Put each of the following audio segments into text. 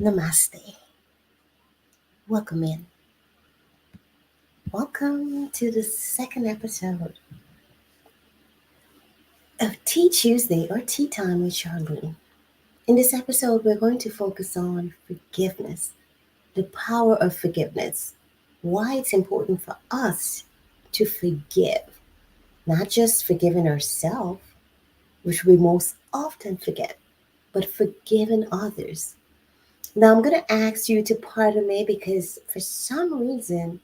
Namaste. Welcome in. Welcome to the second episode of Tea Tuesday or Tea Time with Charline. In this episode, we're going to focus on forgiveness, the power of forgiveness, why it's important for us to forgive, not just forgiving ourselves, which we most often forget, but forgiving others. Now, I'm going to ask you to pardon me because for some reason,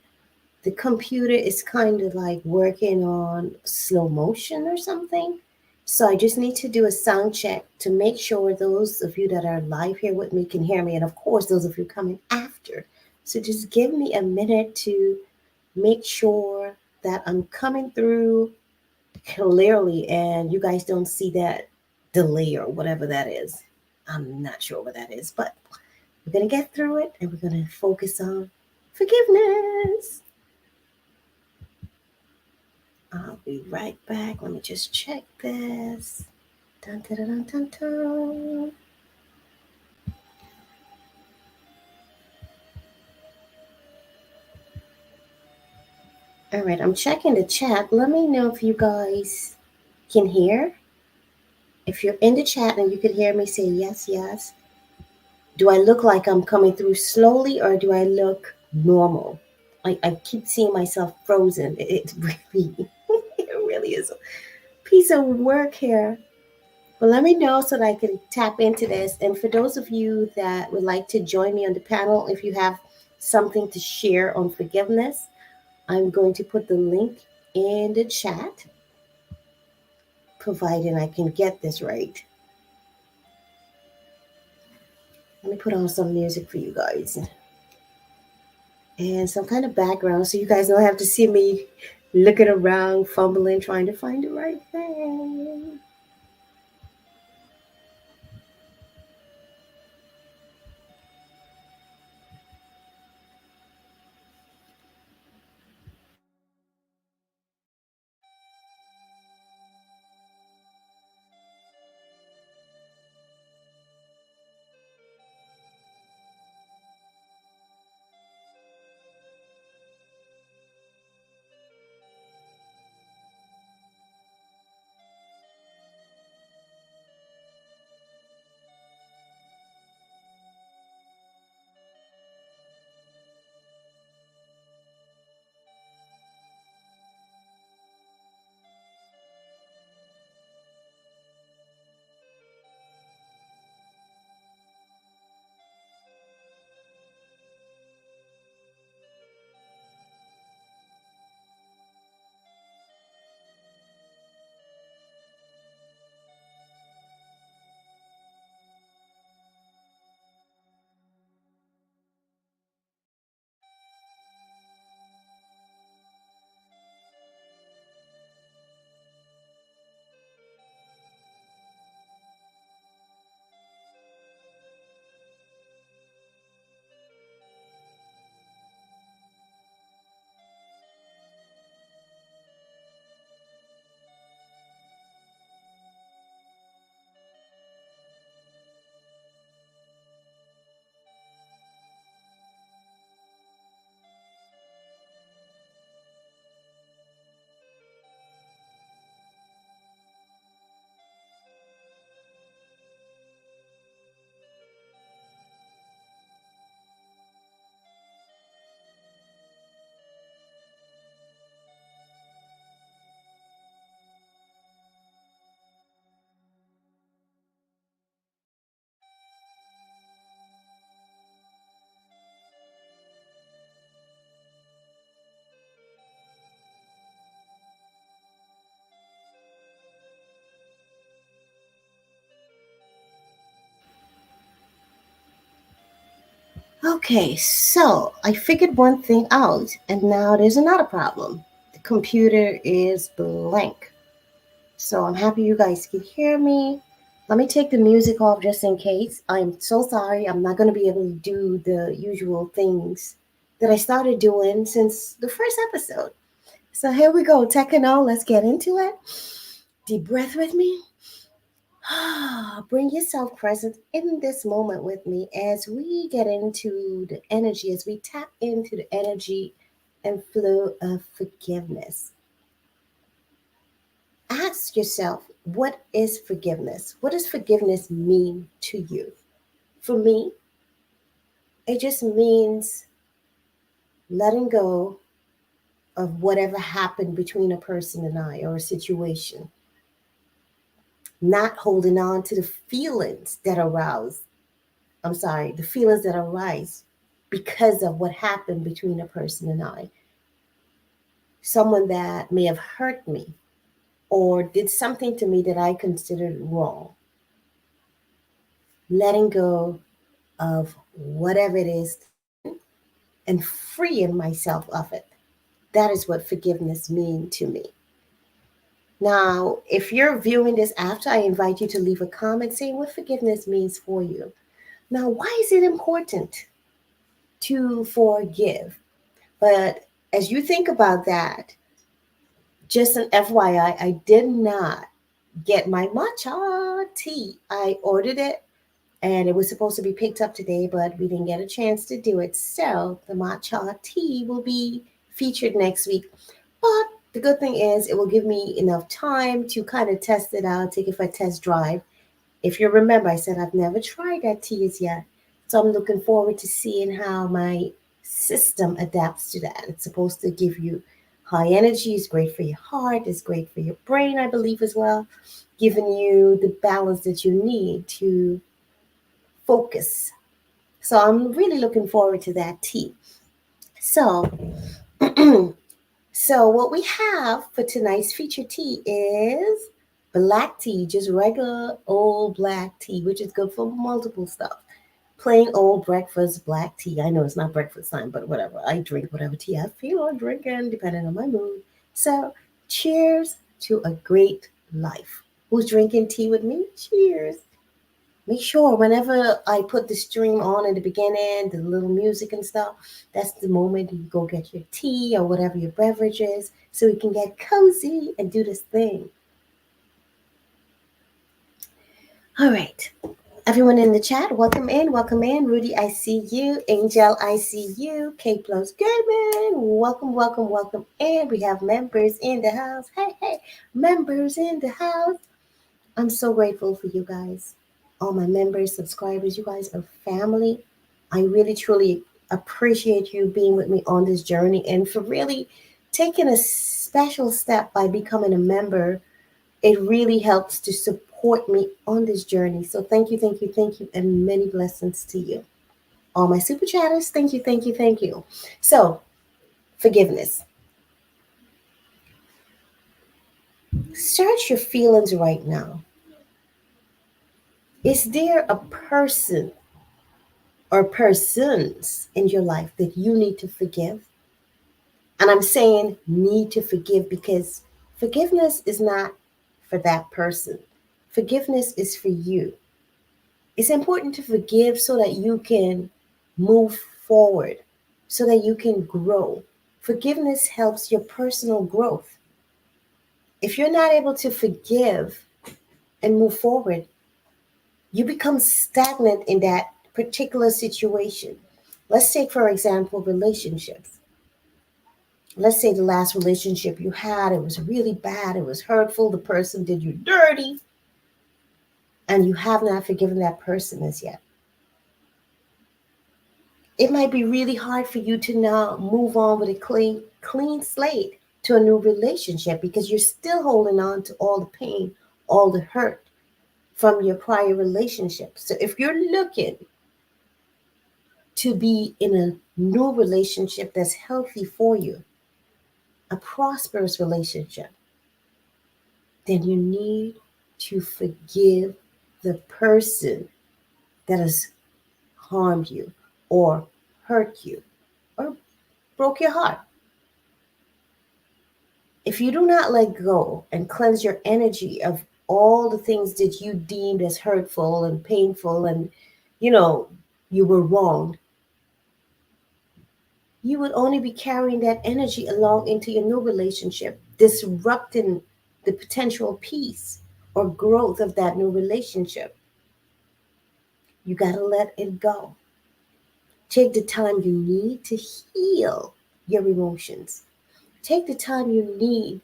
the computer is kind of like working on slow motion or something. So I just need to do a sound check to make sure those of you that are live here with me can hear me. And of course, those of you coming after. So just give me a minute to make sure that I'm coming through clearly and you guys don't see that delay or whatever that is. I'm not sure what that is, but we're going to get through it and we're going to focus on forgiveness. I'll be right back. Let me just check this. Dun, dun, dun, dun, dun. All right, I'm checking the chat. Let me know if you guys can hear. If you're in the chat and you can hear me, say yes, yes. Do I look like I'm coming through slowly or do I look normal? I keep seeing myself frozen. It really, it really is a piece of work here. Well, let me know so that I can tap into this. And for those of you that would like to join me on the panel, if you have something to share on forgiveness, I'm going to put the link in the chat, providing I can get this right. Let me put on some music for you guys. And some kind of background so you guys don't have to see me looking around, fumbling, trying to find the right thing. Okay, so I figured one thing out, and now there's another problem. The computer is blank. So I'm happy you guys can hear me. Let me take the music off just in case. I'm so sorry. I'm not going to be able to do the usual things that I started doing since the first episode. So here we go. Techno, let's get into it. Deep breath with me. Bring yourself present in this moment with me as we get into the energy, as we tap into the energy and flow of forgiveness. Ask yourself, what is forgiveness? What does forgiveness mean to you? For me, it just means letting go of whatever happened between a person and I or a situation, not holding on to the feelings that arouse. I'm sorry, the feelings that arise because of what happened between a person and I. Someone that may have hurt me or did something to me that I considered wrong. Letting go of whatever it is and freeing myself of it. That is what forgiveness means to me. Now, if you're viewing this after, I invite you to leave a comment saying what forgiveness means for you. Now, why is it important to forgive? But as you think about that, just an FYI, I did not get my matcha tea. I ordered it and it was supposed to be picked up today, but we didn't get a chance to do it. So the matcha tea will be featured next week. But the good thing is, it will give me enough time to kind of test it out, take it for a test drive. If you remember, I said I've never tried that tea as yet. So I'm looking forward to seeing how my system adapts to that. It's supposed to give you high energy, it's great for your heart, it's great for your brain, I believe, as well, giving you the balance that you need to focus. So I'm really looking forward to that tea. So, so what we have for tonight's feature tea is black tea, just regular old black tea, which is good for multiple stuff. Plain old breakfast black tea. I know it's not breakfast time, but whatever. I drink whatever tea I feel like drinking, depending on my mood. So, cheers to a great life. Who's drinking tea with me? Cheers. Make sure whenever I put the stream on in the beginning, the little music and stuff, that's the moment you go get your tea or whatever your beverage is so we can get cozy and do this thing. All right. Everyone in the chat, welcome in, welcome in. Rudy, I see you. Angel, I see you. K Plus Gaming, welcome, welcome, welcome in. We have members in the house. Hey, hey, members in the house. I'm so grateful for you guys. All my members, subscribers, you guys are family. I really, truly appreciate you being with me on this journey and for really taking a special step by becoming a member. It really helps to support me on this journey. So thank you, thank you, thank you, and many blessings to you. All my super chatters, thank you, thank you, thank you. So, forgiveness. Search your feelings right now. Is there a person or persons in your life that you need to forgive? And I'm saying need to forgive because forgiveness is not for that person. Forgiveness is for you. It's important to forgive so that you can move forward, so that you can grow. Forgiveness helps your personal growth. If you're not able to forgive and move forward, you become stagnant in that particular situation. Let's take, for example, relationships. Let's say the last relationship you had, it was really bad, it was hurtful, the person did you dirty, and you have not forgiven that person as yet. It might be really hard for you to now move on with a clean slate to a new relationship because you're still holding on to all the pain, all the hurt from your prior relationship. So if you're looking to be in a new relationship that's healthy for you, a prosperous relationship, then you need to forgive the person that has harmed you or hurt you or broke your heart. If you do not let go and cleanse your energy of all the things that you deemed as hurtful and painful and, you know, you were wronged, you would only be carrying that energy along into your new relationship, disrupting the potential peace. or growth of that new relationship. You got to let it go. Take the time you need to heal your emotions. Take the time you need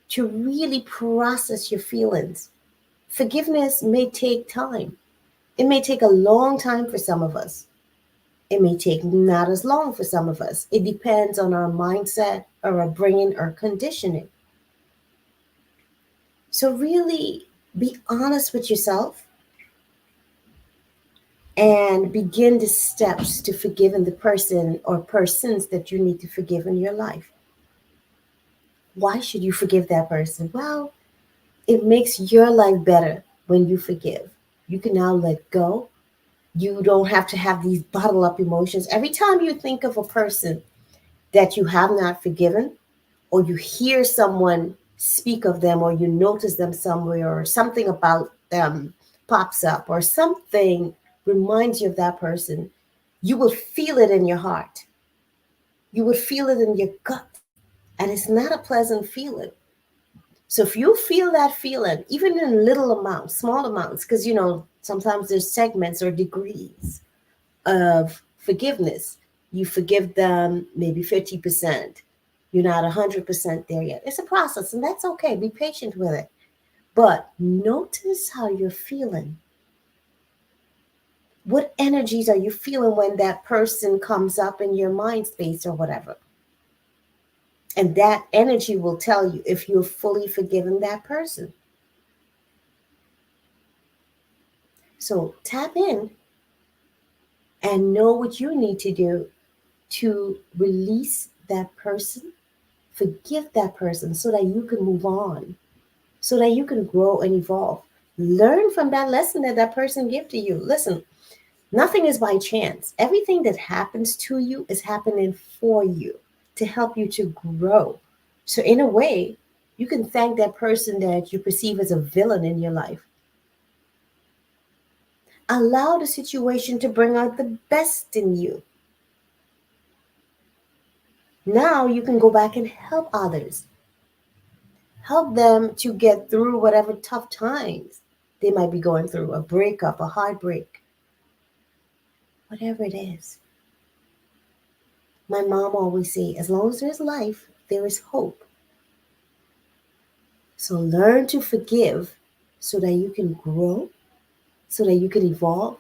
to really process your feelings. Forgiveness may take time. It may take a long time for some of us. It may take not as long for some of us. It depends on our mindset or our brain or conditioning. So, really be honest with yourself and begin the steps to forgiving the person or persons that you need to forgive in your life. Why should you forgive that person? Well, it makes your life better when you forgive. You can now let go. You don't have to have these bottle up emotions. Every time you think of a person that you have not forgiven, or you hear someone speak of them, or you notice them somewhere, or something about them pops up, or something reminds you of that person, you will feel it in your heart. You would feel it in your gut. And it's not a pleasant feeling. So if you feel that feeling, even in little amounts, small amounts, because sometimes there's segments or degrees of forgiveness. You forgive them maybe 50%. You're not 100% there yet. It's a process, and that's okay. Be patient with it. But notice how you're feeling. What energies are you feeling when that person comes up in your mind space or whatever? And that energy will tell you if you're fully forgiven that person. So tap in and know what you need to do to release that person, forgive that person so that you can move on, so that you can grow and evolve. Learn from that lesson that that person gave to you. Listen, nothing is by chance. Everything that happens to you is happening for you to help you to grow. So, in a way, you can thank that person that you perceive as a villain in your life. Allow the situation to bring out the best in you. Now you can go back and help others. Help them to get through whatever tough times they might be going through, a breakup, a heartbreak, whatever it is. My mom always say, as long as there's life, there is hope. So learn to forgive so that you can grow, so that you can evolve,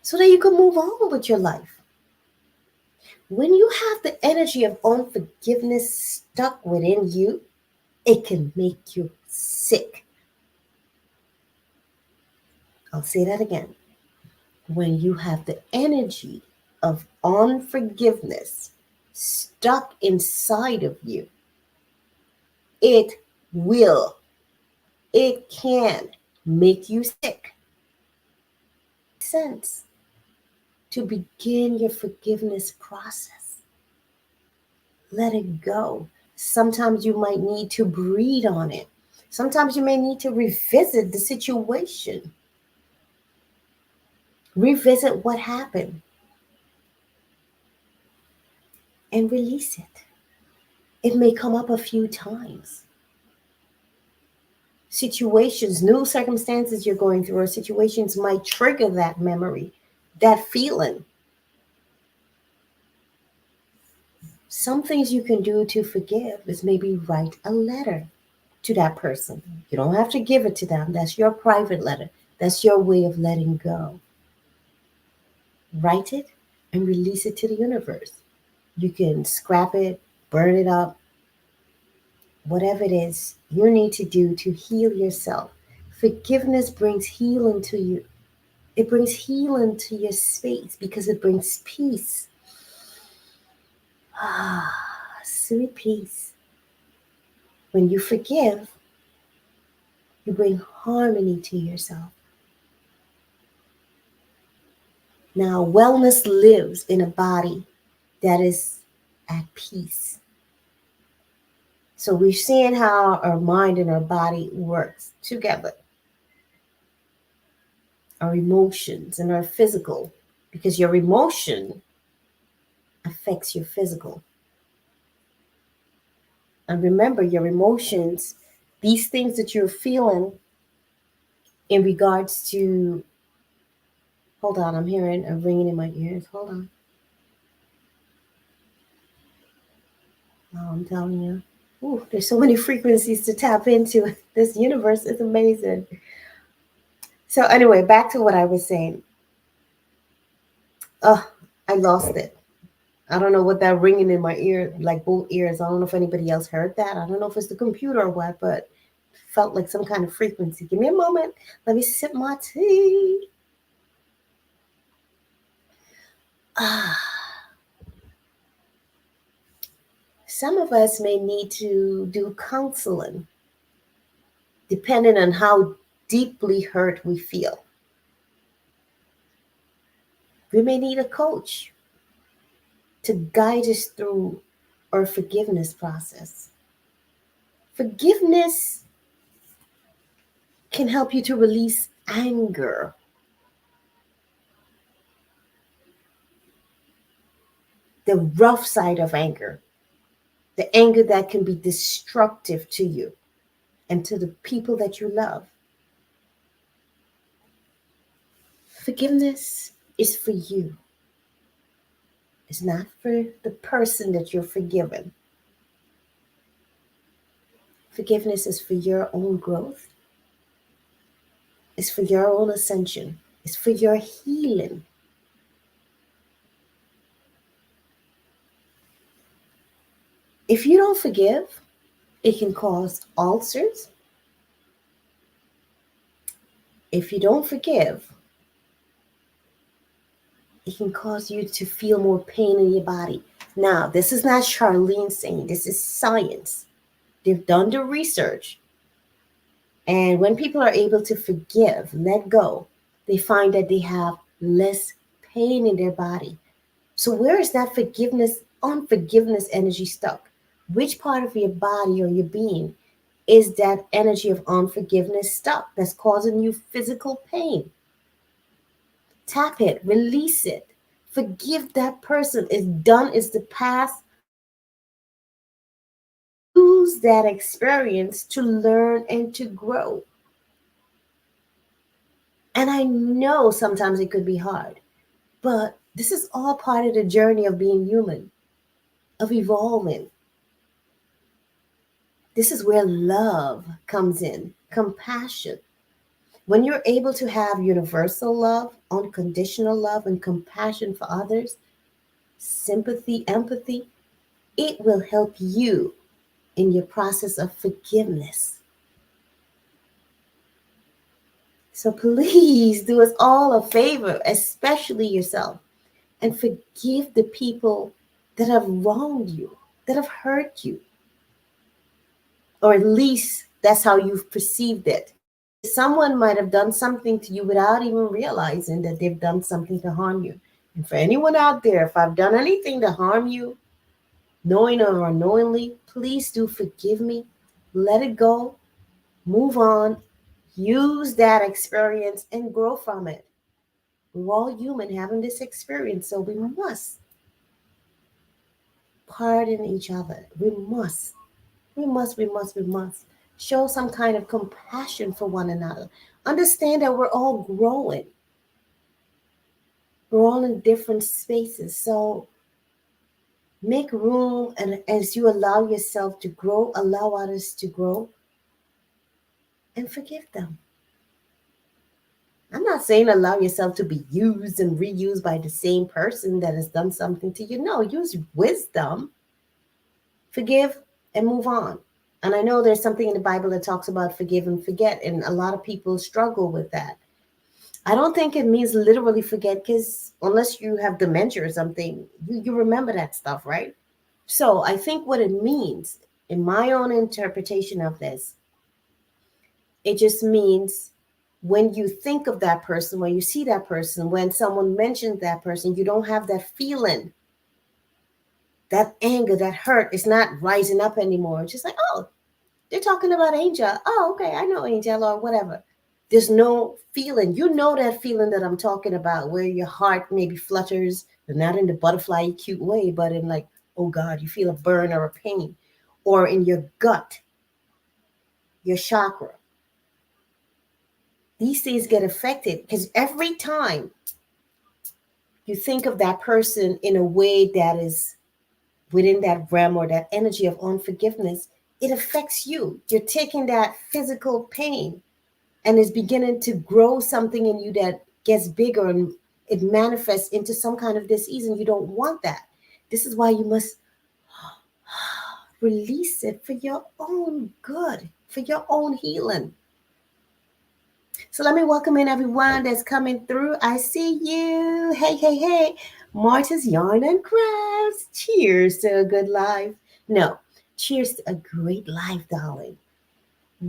so that you can move on with your life. When you have the energy of unforgiveness stuck within you, it can make you sick. I'll say that again. When you have the energy of unforgiveness stuck inside of you, it will, it can make you sick. Sense to begin your forgiveness process. Let it go. Sometimes you might need to breathe on it. Sometimes you may need to revisit the situation, revisit what happened, and release it. It may come up a few times. Situations, new circumstances you're going through, or situations might trigger that memory, that feeling. Some things you can do to forgive is maybe write a letter to that person. You don't have to give it to them. That's your private letter. That's your way of letting go. Write it and release it to the universe. You can scrap it, burn it up, whatever it is you need to do to heal yourself. Forgiveness brings healing to you. It brings healing to your space because it brings peace. Sweet peace. When you forgive, you bring harmony to yourself. Now, wellness lives in a body that is at peace. So we're seeing how our mind and our body works together. Our emotions and our physical, because your emotion affects your physical. And remember, your emotions, these things that you're feeling, in regards to, hold on, I'm hearing a ringing in my ears. Hold on. Oh, I'm telling you. Ooh, there's so many frequencies to tap into. This universe is amazing. So anyway, back to what I was saying. Oh, I lost it. I don't know what that ringing in my ear, like both ears. I don't know if anybody else heard that. I don't know if it's the computer or what, but felt like some kind of frequency. Give me a moment. Let me sip my tea. Ah, some of us may need to do counseling, depending on how deeply hurt we feel. We may need a coach to guide us through our forgiveness process. Forgiveness can help you to release anger, the rough side of anger, the anger that can be destructive to you and to the people that you love. Forgiveness is for you. It's not for the person that you're forgiven. Forgiveness is for your own growth. It's for your own ascension. It's for your healing. If you don't forgive, it can cause ulcers. If you don't forgive, it can cause you to feel more pain in your body. Now, this is not Charline saying, this is science. They've done the research. And when people are able to forgive, let go, they find that they have less pain in their body. So where is that unforgiveness energy stuck? Which part of your body or your being is that energy of unforgiveness stuck that's causing you physical pain? Tap it, release it. Forgive that person. It's done, it's the past. Use that experience to learn and to grow. And I know sometimes it could be hard, but this is all part of the journey of being human, of evolving. This is where love comes in, compassion. When you're able to have universal love, unconditional love, and compassion for others, sympathy, empathy, it will help you in your process of forgiveness. So please do us all a favor, especially yourself, and forgive the people that have wronged you, that have hurt you, or at least that's how you've perceived it. Someone might have done something to you without even realizing that they've done something to harm you. And for anyone out there, if I've done anything to harm you, knowing or unknowingly, please do forgive me. Let it go. Move on. Use that experience and grow from it. We're all human having this experience, so we must pardon each other. We must show some kind of compassion for one another. Understand that we're all growing. We're all in different spaces. So make room, and as you allow yourself to grow, allow others to grow and forgive them. I'm not saying allow yourself to be used and reused by the same person that has done something to you. No, use wisdom, forgive, and move on. And I know there's something in the Bible that talks about forgive and forget, and a lot of people struggle with that. I don't think it means literally forget, because unless you have dementia or something, you remember that stuff, right? So I think what it means, in my own interpretation of this, it just means when you think of that person, when you see that person, when someone mentions that person, you don't have that feeling, that anger, that hurt is not rising up anymore. It's just like, oh, they're talking about Angel. Oh, okay, I know Angel or whatever. There's no feeling. You know that feeling that I'm talking about, where your heart maybe flutters, but not in the butterfly cute way, but in like, oh God, you feel a burn or a pain, or in your gut, your chakra. these things get affected because every time you think of that person in a way that is within that realm or that energy of unforgiveness, it affects you. You're taking that physical pain and it's beginning to grow something in you that gets bigger and it manifests into some kind of disease, and you don't want that. This is why you must release it for your own good, for your own healing. So let me welcome in everyone that's coming through. I see you. Hey, hey, hey. Marta's Yarn and Crafts. Cheers to a good life. No, cheers to a great life, darling.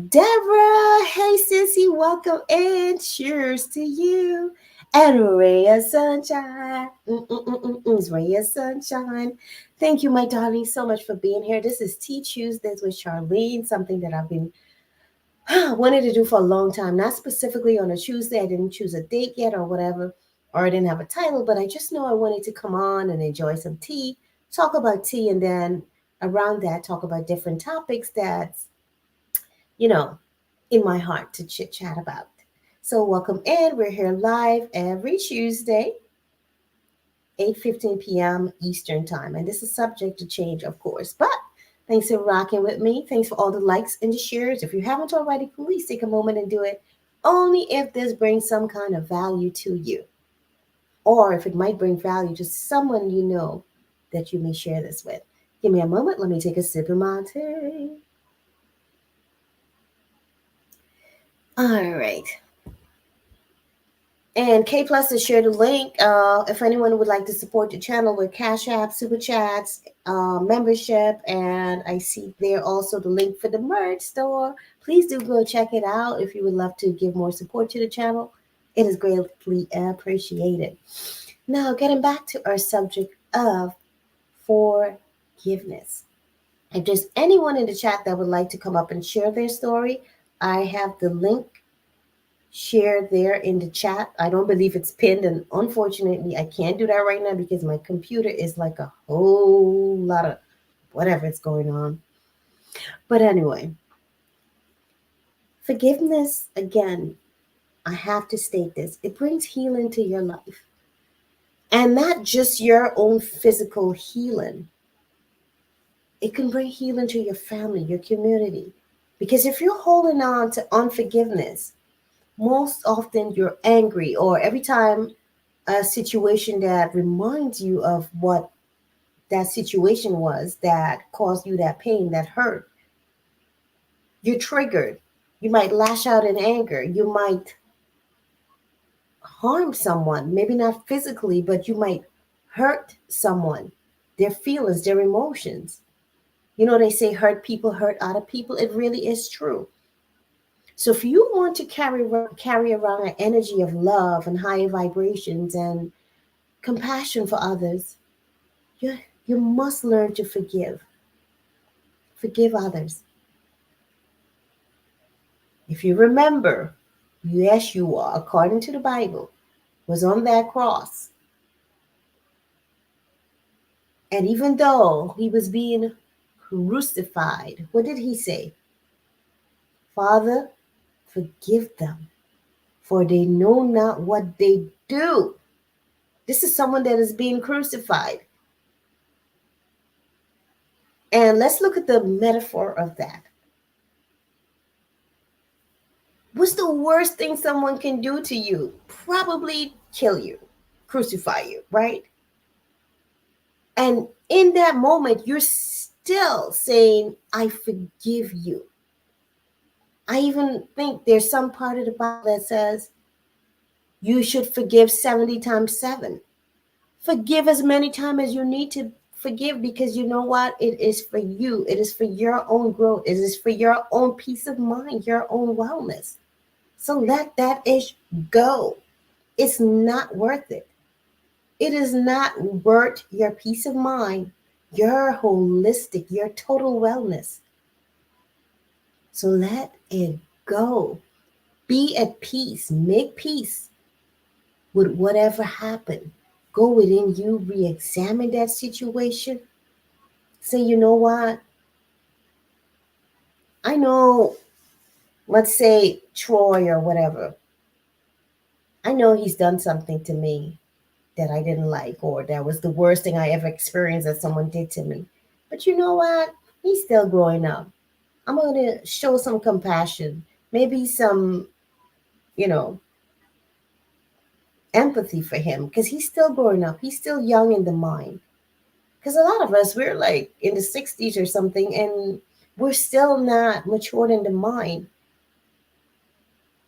Deborah, hey sissy, welcome in. Cheers to you. And Ray of Sunshine. It's Ray of Sunshine. Thank you, my darling, so much for being here. This is Tea Tuesdays with Charline, something that I've been wanted to do for a long time. Not specifically on a Tuesday. I didn't choose a date yet or whatever, or I didn't have a title, but I just know I wanted to come on and enjoy some tea, talk about tea, and then around that, talk about different topics that's, you know, in my heart to chit chat about. So welcome in. We're here live every Tuesday, 8:15 p.m. Eastern time. And this is subject to change, of course. But thanks for rocking with me. Thanks for all the likes and the shares. If you haven't already, please take a moment and do it. Only if this brings some kind of value to you. Or if it might bring value to someone you know that you may share this with. Give me a moment. Let me take a sip of my tea. All right. And K Plus has shared a link. If anyone would like to support the channel with Cash App, Super Chats, membership, and I see there also the link for the merch store. Please do go check it out if you would love to give more support to the channel. It is greatly appreciated. Now, getting back to our subject of forgiveness. If there's anyone in the chat that would like to come up and share their story, I have the link share there in the chat. I don't believe it's pinned, and unfortunately, I can't do that right now because my computer is like a whole lot of whatever is going on. But anyway, forgiveness, again, I have to state this, it brings healing to your life. And not just your own physical healing, it can bring healing to your family, your community. Because if you're holding on to unforgiveness, most often you're angry, or every time a situation that reminds you of what that situation was that caused you that pain, that hurt, you're triggered. You might lash out in anger. You might harm someone, maybe not physically, but you might hurt someone, their feelings, their emotions. You know, they say hurt people hurt other people. It really is true. So if you want to carry around an energy of love and higher vibrations and compassion for others, you, you must learn to forgive. Forgive others. If you remember, Yeshua, according to the Bible, was on that cross. And even though he was being crucified, what did he say? Father, forgive them, for they know not what they do. This is someone that is being crucified. And let's look at the metaphor of that. What's the worst thing someone can do to you? Probably kill you, crucify you, right? And in that moment, you're still saying, I forgive you. I even think there's some part of the Bible that says you should forgive 70 times 7. Forgive as many times as you need to forgive, because you know what? It is for you. It is for your own growth. It is for your own peace of mind, your own wellness. So let that ish go. It's not worth it. It is not worth your peace of mind, your holistic, your total wellness. So let it go. Be at peace. Make peace with whatever happened. Go within you, re-examine that situation. Say, you know what? I know, let's say Troy or whatever. I know he's done something to me that I didn't like, or that was the worst thing I ever experienced that someone did to me. But you know what? He's still growing up. I'm going to show some compassion, maybe some, you know, empathy for him because he's still growing up. He's still young in the mind. Because a lot of us, we're like in the 60s or something, and we're still not matured in the mind.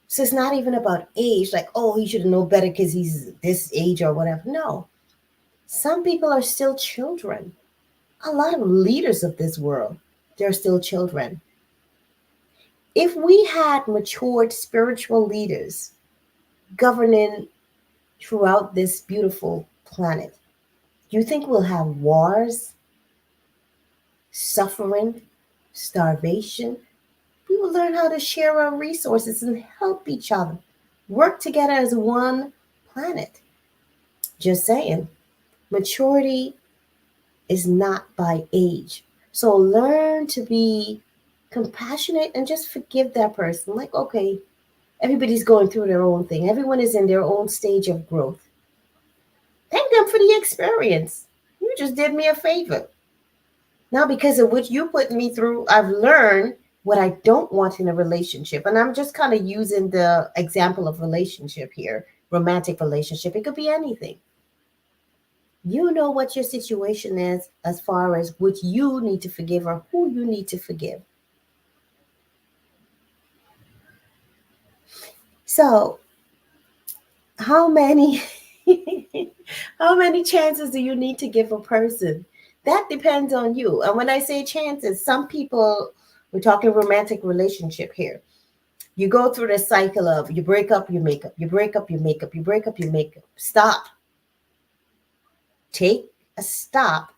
So it's not even about age, like, oh, he should know better because he's this age or whatever. No. Some people are still children. A lot of leaders of this world, they're still children. If we had matured spiritual leaders governing throughout this beautiful planet, do you think we'll have wars, suffering, starvation? We will learn how to share our resources and help each other, work together as one planet. Just saying, maturity is not by age. So learn to be compassionate and just forgive that person. Like, okay, everybody's going through their own thing, everyone is in their own stage of growth. Thank them for the experience. You just did me a favor. Now, because of what you put me through, I've learned what I don't want in a relationship. And I'm just kind of using the example of relationship here, romantic relationship. It could be anything. You know what your situation is as far as what you need to forgive or who you need to forgive. So, how many how many chances do you need to give a person? That depends on you. And when I say chances, some people, we're talking romantic relationship here. You go through the cycle of you break up, you make up, you break up, you make up, you break up, you make up. Stop. Take a stop.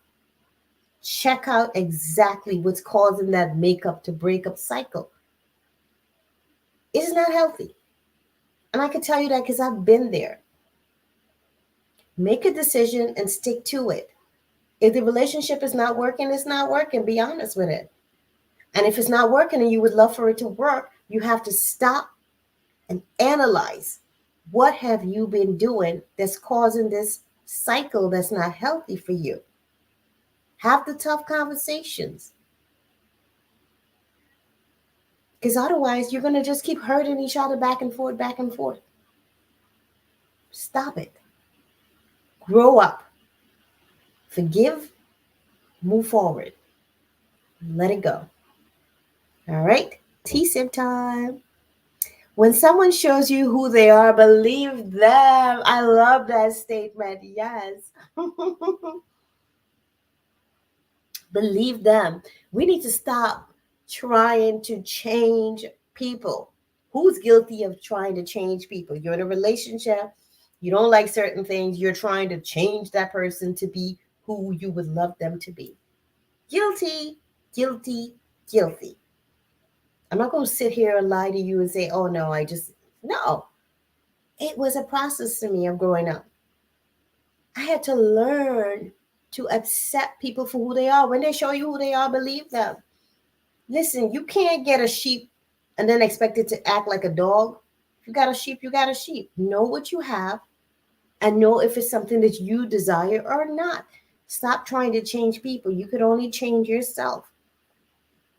Check out exactly what's causing that makeup to break up cycle. It is not healthy. And I can tell you that because I've been there. Make a decision and stick to it. If the relationship is not working, it's not working. Be honest with it. And if it's not working and you would love for it to work, you have to stop and analyze what have you been doing that's causing this cycle that's not healthy for you. Have the tough conversations. Because otherwise, you're going to just keep hurting each other back and forth, back and forth. Stop it. Grow up. Forgive. Move forward. Let it go. All right? Tea sip time. When someone shows you who they are, believe them. I love that statement. Yes. Believe them. We need to stop trying to change people. Who's guilty of trying to change people? You're in a relationship, you don't like certain things, you're trying to change that person to be who you would love them to be. Guilty, guilty, guilty. I'm not going to sit here and lie to you and say, oh no, no. It was a process to me of growing up. I had to learn to accept people for who they are. When they show you who they are, believe them. Listen, you can't get a sheep and then expect it to act like a dog. If you got a sheep, you got a sheep. Know what you have and know if it's something that you desire or not. Stop trying to change people. You could only change yourself.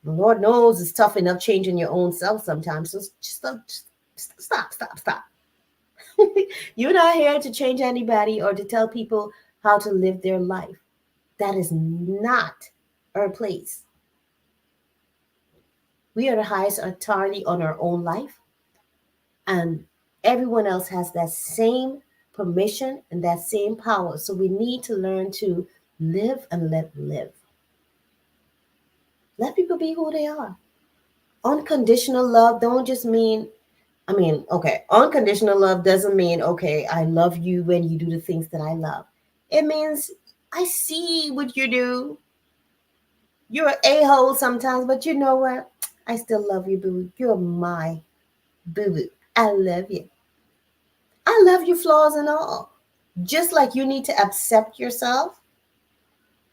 Lord knows it's tough enough changing your own self sometimes. So just stop. You're not here to change anybody or to tell people how to live their life. That is not our place. We are the highest authority on our own life, and everyone else has that same permission and that same power. So we need to learn to live and let live. Let people be who they are. Unconditional love don't just mean, okay, unconditional love doesn't mean, okay, I love you when you do the things that I love. It means I see what you do. You're an a-hole sometimes, but you know what? I still love you, boo. You're my boo-boo. I love you. I love you, flaws and all. Just like you need to accept yourself.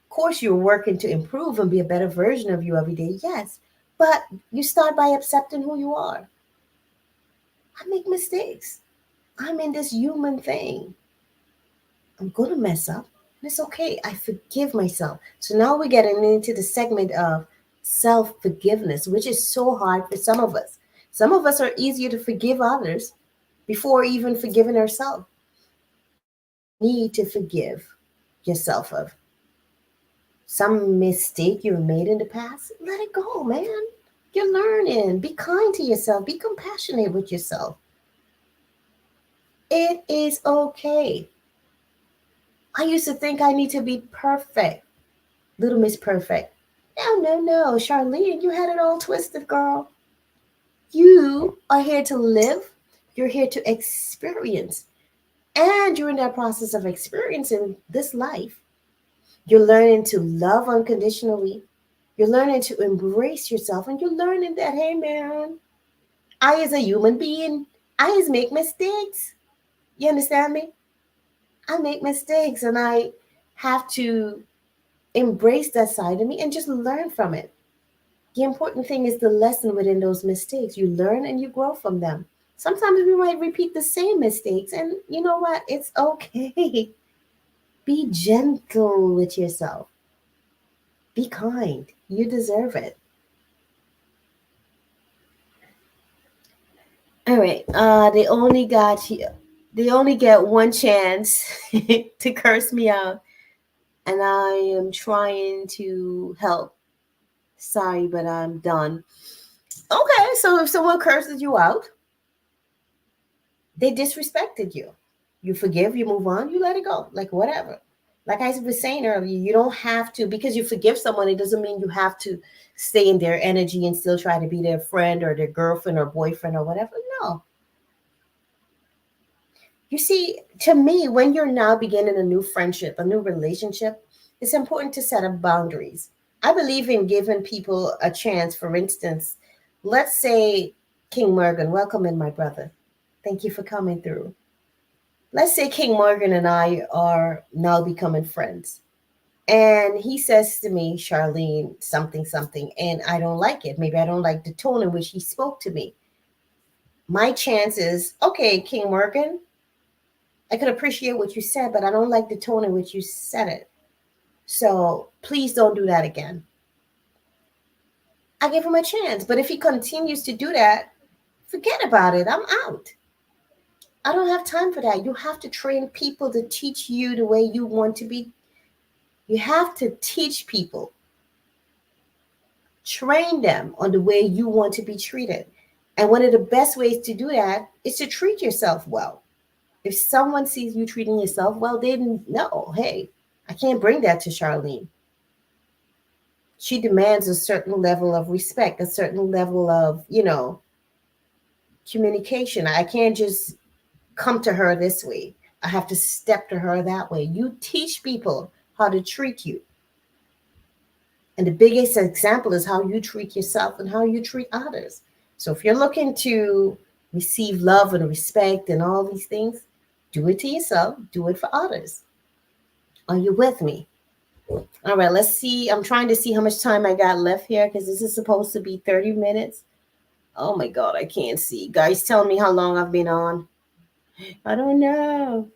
Of course, you're working to improve and be a better version of you every day. Yes. But you start by accepting who you are. I make mistakes. I'm in this human thing. I'm going to mess up. And it's okay. I forgive myself. So now we're getting into the segment of self forgiveness, which is so hard for some of us. Some of us are easier to forgive others before even forgiving ourselves. Need to forgive yourself of some mistake you made in the past. Let it go, man. You're learning. Be kind to yourself. Be compassionate with yourself. It is okay. I used to think I need to be perfect. Little Miss Perfect. No, no, no. Charlene, you had it all twisted, girl. You are here to live. You're here to experience. And during that process of experiencing this life, you're learning to love unconditionally. You're learning to embrace yourself. And you're learning that, hey, man, I, as a human being, I just make mistakes. You understand me? I make mistakes and I have to embrace that side of me and just learn from it. The important thing is the lesson within those mistakes. You learn and you grow from them. Sometimes we might repeat the same mistakes, and you know what? It's okay. Be gentle with yourself. Be kind. You deserve it. All right. They only get one chance to curse me out, and I am trying to help. Sorry, but I'm done. Okay, so if someone curses you out, they disrespected you. You forgive, you move on, you let it go. Like whatever. Like I was saying earlier, you don't have to, because you forgive someone, it doesn't mean you have to stay in their energy and still try to be their friend or their girlfriend or boyfriend or whatever. No. You see, to me, when you're now beginning a new friendship, a new relationship, it's important to set up boundaries. I believe in giving people a chance. For instance, let's say King Morgan, welcome in, my brother. Thank you for coming through. Let's say King Morgan and I are now becoming friends. And he says to me, Charlene, something, something, and I don't like it. Maybe I don't like the tone in which he spoke to me. My chance is, okay, King Morgan, I could appreciate what you said, but I don't like the tone in which you said it. So please don't do that again. I give him a chance. But if he continues to do that, forget about it. I'm out. I don't have time for that. You have to train people to teach you the way you want to be. You have to teach people, train them on the way you want to be treated. And one of the best ways to do that is to treat yourself well. If someone sees you treating yourself well, they know, hey, I can't bring that to Charlene. She demands a certain level of respect, a certain level of, communication. I can't just come to her this way. I have to step to her that way. You teach people how to treat you. And the biggest example is how you treat yourself and how you treat others. So if you're looking to receive love and respect and all these things, do it to yourself, do it for others. Are you with me? All right, let's see. I'm trying to see how much time I got left here because this is supposed to be 30 minutes. Oh my God, I can't see. Guys, tell me how long I've been on. I don't know.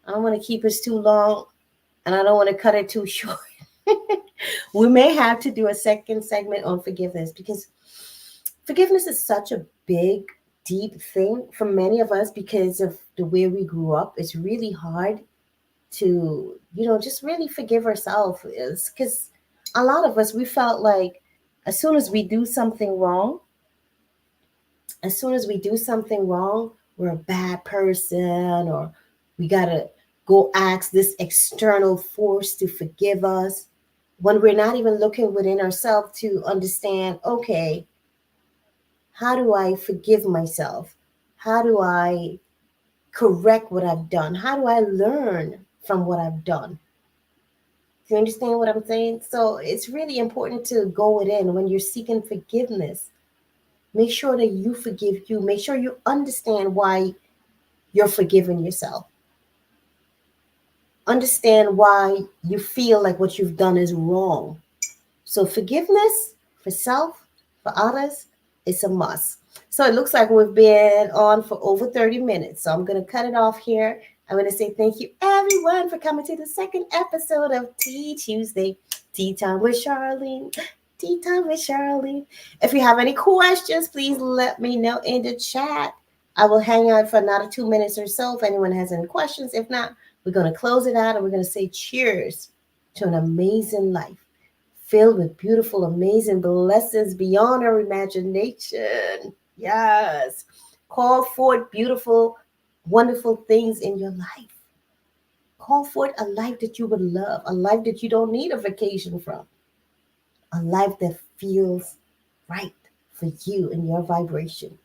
I don't want to keep it too long and I don't want to cut it too short. We may have to do a second segment on forgiveness because forgiveness is such a big, deep thing for many of us because of the way we grew up. It's really hard to, just really forgive ourselves. Is because a lot of us, we felt like as soon as we do something wrong, as soon as we do something wrong, we're a bad person or we got to go ask this external force to forgive us when we're not even looking within ourselves to understand, okay, how do I forgive myself? How do I correct what I've done? How do I learn from what I've done? Do you understand what I'm saying? So it's really important to go within when you're seeking forgiveness. Make sure that you forgive you. Make sure you understand why you're forgiving yourself. Understand why you feel like what you've done is wrong. So forgiveness for self, for others, is a must. So it looks like we've been on for over 30 minutes. So I'm going to cut it off here. I'm going to say thank you, everyone, for coming to the second episode of Tea Tuesday, Tea Time with Charline. Tea Time with Charline. If you have any questions, please let me know in the chat. I will hang out for another 2 minutes or so if anyone has any questions. If not, we're going to close it out and we're going to say cheers to an amazing life filled with beautiful, amazing blessings beyond our imagination. Yes. Call forth beautiful, wonderful things in your life. Call forth a life that you would love, a life that you don't need a vacation from, a life that feels right for you and your vibration.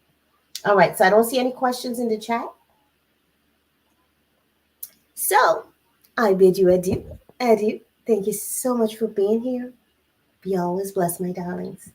All right, so I don't see any questions in the chat. So I bid you adieu. Adieu. Thank you so much for being here. Be always blessed, my darlings.